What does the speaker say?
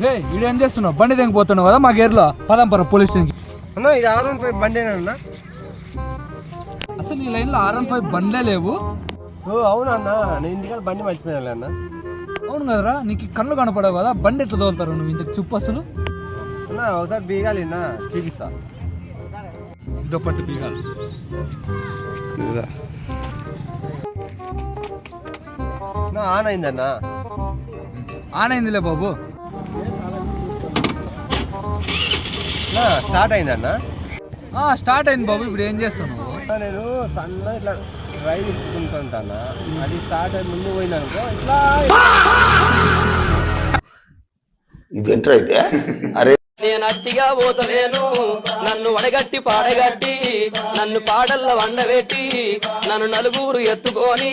రే ఈడేం చేస్తున్నావు? బండి దిగిపోతున్నావు కదా మా గేర్లో. పదంపర పోలీస్ స్టేషన్కి. అన్న ఇది R15 బండేనా? అసలు ఈ లైన్లో R15 బండ్లే లేవు. ఓ అవునన్నా, నేను ఇంటికాడ బండి మర్చిపోయాను అన్న. అవును కదరా, నీకు కళ్ళు కనపడవు కదా, బండి ఎట్లా తోలుతారు నువ్వు ఇంతకు చెప్పు అసలు. అన్న ఒకసారి బీగాలి అన్న, చూపిస్తా. దుప్పట్టు బీగాలు ఆన్ అయిందన్నా. ఆన్ అయిందిలే బాబు. స్టార్ట్ అయిందన్నా. స్టార్ట్ అయింది బాబు. ఇప్పుడు ఏం చేస్తున్నావు? నేను సన్న ఇట్లా డ్రైవ్ ఇచ్చుకుంటుంటానా, అది స్టార్ట్ అయ్యి ముందు పోయిందనుకో ఇట్లా. ఇదేంటైతే అరే నేను అట్టిగా పోతలేను, నన్ను వడగట్టి పాడగట్టి, నన్ను పాడల్ల వండబెట్టి, నన్ను నలుగురు ఎత్తుకొని